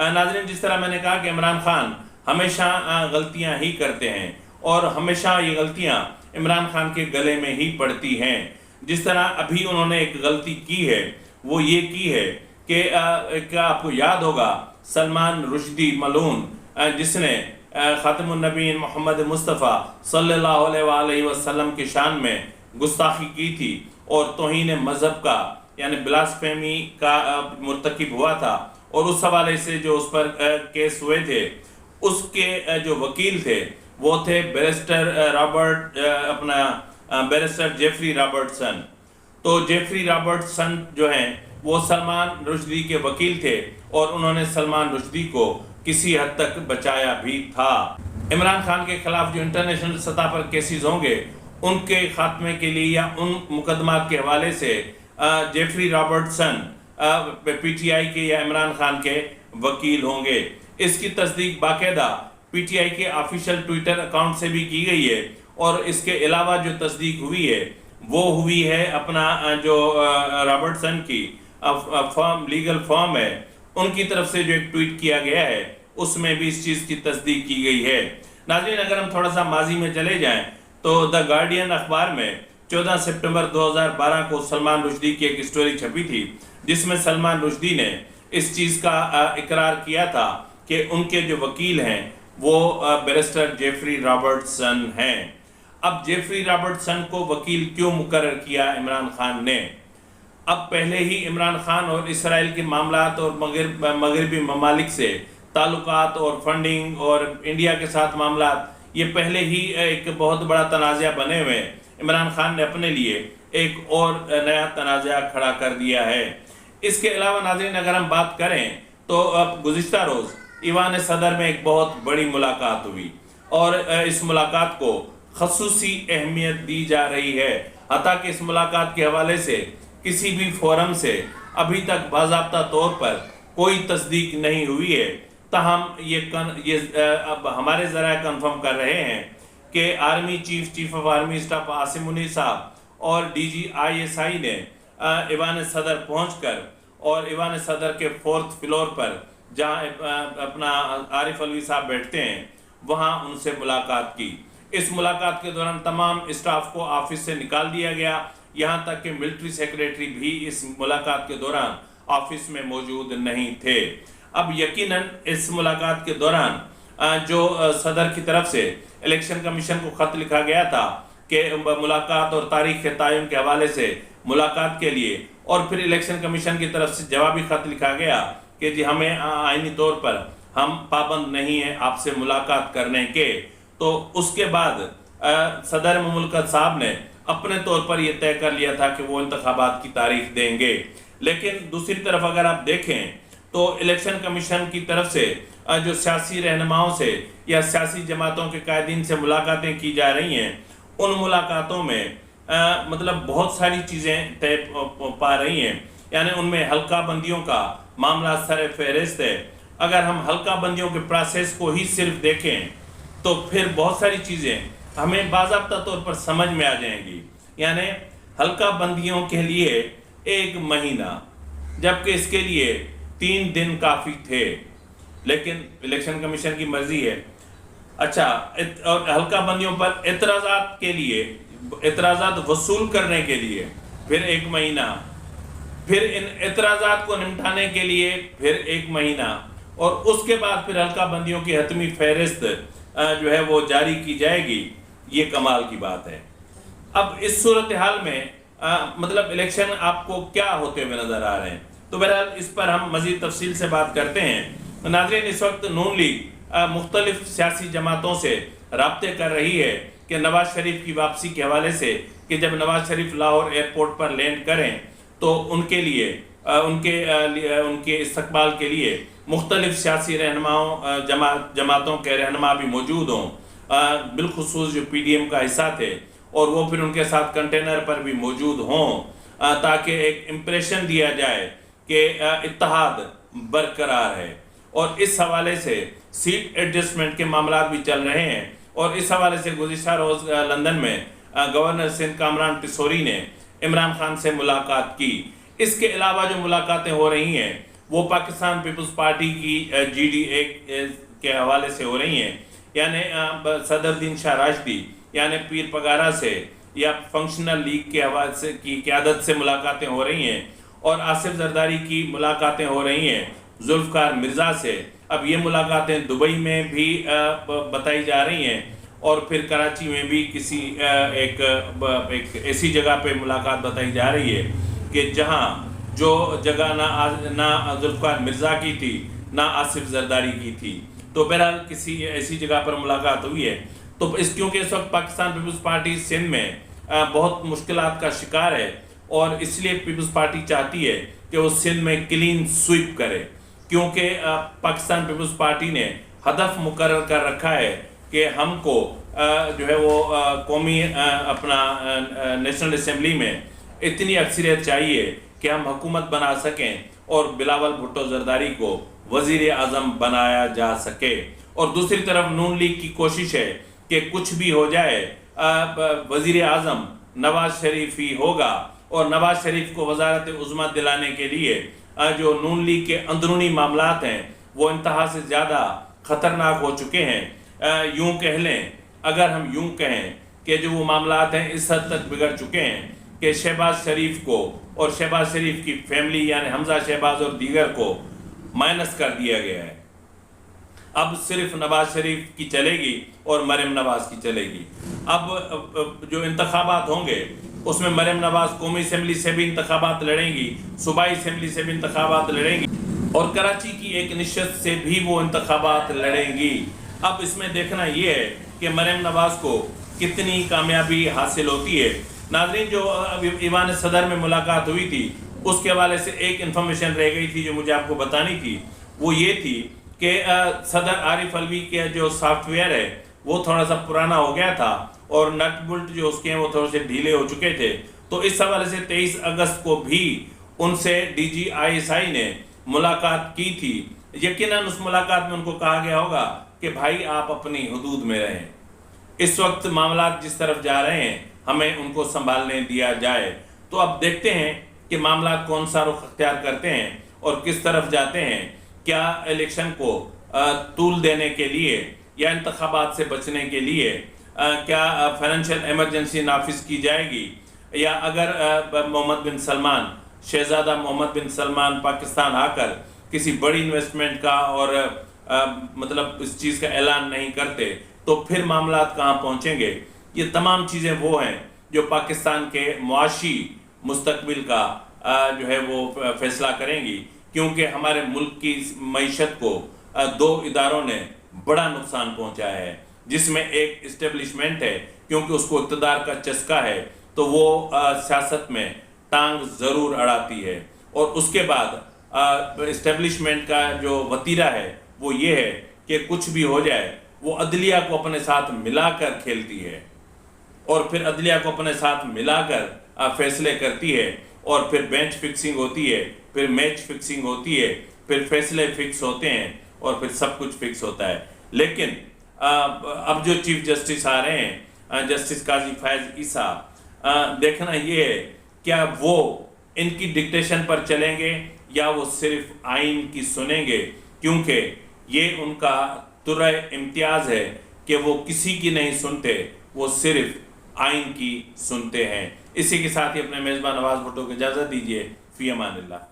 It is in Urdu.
ناظرین، جس طرح میں نے کہا کہ عمران خان ہمیشہ غلطیاں ہی کرتے ہیں اور ہمیشہ یہ غلطیاں عمران خان کے گلے میں ہی پڑتی ہیں. جس طرح ابھی انہوں نے ایک غلطی کی ہے، وہ یہ کی ہے کہ کیا آپ کو یاد ہوگا سلمان رشدی ملعون جس نے خاتم النبیین محمد مصطفیٰ صلی اللہ علیہ وآلہ وسلم کی شان میں گستاخی کی تھی اور توہین مذہب کا یعنی بلاسفیمی کا مرتکب ہوا تھا، اور اس حوالے سے جو اس پر کیس ہوئے تھے، اس کے جو وکیل تھے وہ تھے بیرسٹر جیفری رابرٹسن. تو جیفری رابرٹسن جو ہیں وہ سلمان رشدی کے وکیل تھے اور انہوں نے سلمان رشدی کو کسی حد تک بچایا بھی تھا. عمران خان کے خلاف جو انٹرنیشنل سطح پر کیسز ہوں گے ان کے خاتمے کے لیے یا ان مقدمات کے حوالے سے Jeffrey Robertson P T I کے یا عمران خان کے وکیل ہوں گے. اس کی تصدیق باقاعدہ پی ٹی آئی کے آفیشیل ٹویٹر اکاؤنٹ سے بھی کی گئی ہے، اور اس کے علاوہ جو تصدیق ہوئی ہے وہ ہوئی ہے اپنا جو رابرٹسن کی لیگل فارم ہے ان کی طرف سے جو ایک ٹویٹ کیا گیا ہے اس میں بھی اس چیز کی تصدیق کی گئی ہے. ناظرین، اگر ہم تھوڑا سا ماضی میں چلے جائیں تو دا گارڈین اخبار میں 14 سپٹمبر 2012 کو سلمان رشدی کی ایک سٹوری چھپی تھی جس میں سلمان رشدی نے اس چیز کا اقرار کیا تھا کہ ان کے جو وکیل ہیں وہ بیرسٹر جیفری رابرٹسن ہیں. اب جیفری رابرٹسن کو وکیل کیوں مقرر کیا عمران خان نے؟ اب پہلے ہی عمران خان اور اسرائیل کے معاملات اور مغربی ممالک سے تعلقات اور فنڈنگ اور انڈیا کے ساتھ معاملات یہ پہلے ہی ایک بہت بڑا تنازعہ بنے ہوئے. عمران خان نے اپنے لیے ایک اور نیا تنازعہ کھڑا کر دیا ہے. اس کے علاوہ ناظرین، اگر ہم بات کریں تو اب گزشتہ روز ایوان صدر میں ایک بہت بڑی ملاقات ہوئی اور اس ملاقات کو خصوصی اہمیت دی جا رہی ہے، حتیٰ کہ اس ملاقات کے حوالے سے کسی بھی فورم سے ابھی تک باضابطہ طور پر کوئی تصدیق نہیں ہوئی ہے. تاہم یہ اب ہمارے ذرائع کنفرم کر رہے ہیں کہ army chief of army staff Asim Munir صاحب اور ڈی جی ISI نے ایوان صدر پہنچ کر اور ایوان صدر کے 4th فلور پر جہاں اپنا عارف علوی صاحب بیٹھتے ہیں وہاں ان سے ملاقات کی. اس ملاقات کے دوران تمام اسٹاف کو آفس سے نکال دیا گیا، یہاں تک کہ ملٹری سیکریٹری بھی اس ملاقات کے دوران آفس میں موجود نہیں تھے. اب یقیناً اس ملاقات کے دوران جو صدر کی طرف سے الیکشن کمیشن کو خط لکھا گیا تھا کہ ملاقات اور تاریخ تعین کے حوالے سے ملاقات کے لیے، اور پھر الیکشن کمیشن کی طرف سے جوابی خط لکھا گیا کہ جی ہمیں آئینی طور پر ہم پابند نہیں ہیں آپ سے ملاقات کرنے کے. تو اس کے بعد صدر مملکت صاحب نے اپنے طور پر یہ طے کر لیا تھا کہ وہ انتخابات کی تاریخ دیں گے. لیکن دوسری طرف اگر آپ دیکھیں تو الیکشن کمیشن کی طرف سے جو سیاسی رہنماؤں سے یا سیاسی جماعتوں کے قائدین سے ملاقاتیں کی جا رہی ہیں ان ملاقاتوں میں مطلب بہت ساری چیزیں طے پا رہی ہیں. یعنی ان میں حلقہ بندیوں کا معاملہ سر فہرست ہے. اگر ہم حلقہ بندیوں کے پروسیس کو ہی صرف دیکھیں تو پھر بہت ساری چیزیں ہمیں باضابطہ طور پر سمجھ میں آ جائیں گی. یعنی حلقہ بندیوں کے لیے 1 مہینہ، جبکہ اس کے لیے 3 دن کافی تھے، لیکن الیکشن کمیشن کی مرضی ہے. اچھا، اور حلقہ بندیوں پر اعتراضات کے لیے، اعتراضات وصول کرنے کے لیے پھر 1 مہینہ، پھر ان اعتراضات کو نمٹانے کے لیے پھر 1 مہینہ، اور اس کے بعد پھر حلقہ بندیوں کی حتمی فہرست جو ہے وہ جاری کی جائے گی. یہ کمال کی بات ہے. اب اس صورتحال میں مطلب الیکشن آپ کو کیا ہوتے ہوئے نظر آ رہے ہیں؟ تو بہرحال اس پر ہم مزید تفصیل سے بات کرتے ہیں. ناظرین، اس وقت نون لیگ مختلف سیاسی جماعتوں سے رابطے کر رہی ہے کہ نواز شریف کی واپسی کے حوالے سے، کہ جب نواز شریف لاہور ایئرپورٹ پر لینڈ کریں تو ان کے لیے ان کے استقبال کے لیے مختلف سیاسی رہنماؤں جماعتوں کے رہنما بھی موجود ہوں، بالخصوص جو PDM کا حصہ تھے، اور وہ پھر ان کے ساتھ کنٹینر پر بھی موجود ہوں تاکہ ایک امپریشن دیا جائے کہ اتحاد برقرار ہے. اور اس حوالے سے سیٹ ایڈجسٹمنٹ کے معاملات بھی چل رہے ہیں. اور اس حوالے سے گزشتہ روز لندن میں گورنر سندھ کامران ٹیسوری نے عمران خان سے ملاقات کی. اس کے علاوہ جو ملاقاتیں ہو رہی ہیں وہ پاکستان پیپلز پارٹی کی GDA کے حوالے سے ہو رہی ہیں، یعنی صدر الدین شاہ راشدی یعنی پیر پگارا سے یا فنکشنل لیگ کے حوالے سے کی قیادت سے ملاقاتیں ہو رہی ہیں، اور آصف زرداری کی ملاقاتیں ہو رہی ہیں ذوالفقار مرزا سے۔ اب یہ ملاقاتیں دبئی میں بھی بتائی جا رہی ہیں، اور پھر کراچی میں بھی کسی ایک ایسی جگہ پہ ملاقات بتائی جا رہی ہے کہ جہاں جو جگہ نہ ذوالفقار مرزا کی تھی نہ آصف زرداری کی تھی، تو بہرحال کسی ایسی جگہ پر ملاقات ہوئی ہے۔ تو کیونکہ اس وقت پاکستان پیپلز پارٹی سندھ میں بہت مشکلات کا شکار ہے، اور اس لیے پیپلز پارٹی چاہتی ہے کہ وہ سندھ میں کلین سویپ کرے، کیونکہ پاکستان پیپلز پارٹی نے ہدف مقرر کر رکھا ہے کہ ہم کو جو ہے وہ قومی اپنا نیشنل اسمبلی میں اتنی اکثریت چاہیے کہ ہم حکومت بنا سکیں اور بلاول بھٹو زرداری کو وزیر اعظم بنایا جا سکے۔ اور دوسری طرف نون لیگ کی کوشش ہے کہ کچھ بھی ہو جائے وزیر اعظم نواز شریف ہی ہوگا، اور نواز شریف کو وزارت عظمیٰ دلانے کے لیے جو نون لیگ کے اندرونی معاملات ہیں وہ انتہا سے زیادہ خطرناک ہو چکے ہیں۔ یوں کہہ لیں، اگر ہم یوں کہیں کہ جو وہ معاملات ہیں اس حد تک بگڑ چکے ہیں کہ شہباز شریف کو اور شہباز شریف کی فیملی یعنی حمزہ شہباز اور دیگر کو مائنس کر دیا گیا ہے۔ اب صرف نواز شریف کی چلے گی اور مریم نواز کی چلے گی۔ اب جو انتخابات ہوں گے اس میں مریم نواز قومی اسمبلی سے بھی انتخابات لڑیں گی، صوبائی اسمبلی سے بھی انتخابات لڑیں گی، اور کراچی کی ایک نشست سے بھی وہ انتخابات لڑیں گی۔ اب اس میں دیکھنا یہ ہے کہ مریم نواز کو کتنی کامیابی حاصل ہوتی ہے۔ ناظرین، جو ایوان صدر میں ملاقات ہوئی تھی اس کے حوالے سے ایک انفارمیشن رہ گئی تھی جو مجھے آپ کو بتانی تھی، وہ یہ تھی کہ صدر عارف علوی کے جو سافٹ ویئر ہے وہ تھوڑا سا پرانا ہو گیا تھا، اور نٹ بولٹ جو اس کے ہیں وہ تھوڑے سے ڈھیلے ہو چکے تھے، تو اس حوالے سے 23 اگست کو بھی ان سے DG ISI نے ملاقات کی تھی۔ یقیناً اس ملاقات میں ان کو کہا گیا ہوگا کہ بھائی آپ اپنی حدود میں رہیں، اس وقت معاملات جس طرف جا رہے ہیں ہمیں ان کو سنبھالنے دیا جائے۔ تو اب دیکھتے ہیں کہ معاملات کون سا رخ اختیار کرتے ہیں اور کس طرف جاتے ہیں۔ کیا الیکشن کو طول دینے کے لیے یا انتخابات سے بچنے کے لیے کیا فائنینشیل ایمرجنسی نافذ کی جائے گی، یا اگر محمد بن سلمان، شہزادہ محمد بن سلمان پاکستان آ کر کسی بڑی انویسٹمنٹ کا اور مطلب اس چیز کا اعلان نہیں کرتے تو پھر معاملات کہاں پہنچیں گے۔ یہ تمام چیزیں وہ ہیں جو پاکستان کے معاشی مستقبل کا جو ہے وہ فیصلہ کریں گی، کیونکہ ہمارے ملک کی معیشت کو دو اداروں نے بڑا نقصان پہنچایا ہے، جس میں ایک اسٹیبلشمنٹ ہے، کیونکہ اس کو اقتدار کا چسکا ہے تو وہ سیاست میں ٹانگ ضرور اڑاتی ہے، اور اس کے بعد اسٹیبلشمنٹ کا جو وتیرہ ہے وہ یہ ہے کہ کچھ بھی ہو جائے وہ عدلیہ کو اپنے ساتھ ملا کر کھیلتی ہے، اور پھر عدلیہ کو اپنے ساتھ ملا کر فیصلے کرتی ہے، اور پھر بینچ فکسنگ ہوتی ہے، پھر میچ فکسنگ ہوتی ہے، پھر فیصلے فکس ہوتے ہیں، اور پھر سب کچھ فکس ہوتا ہے۔ لیکن اب جو چیف جسٹس آ رہے ہیں، جسٹس قاضی فائز عیسیٰ، دیکھنا یہ ہے کیا وہ ان کی ڈکٹیشن پر چلیں گے یا وہ صرف آئین کی سنیں گے، کیونکہ یہ ان کا ترہ امتیاز ہے کہ وہ کسی کی نہیں سنتے، وہ صرف آئین کی سنتے ہیں۔ اسی کے ساتھ ہی اپنے میزبان نواز بھٹو کو اجازت دیجیے۔ فی امان اللہ۔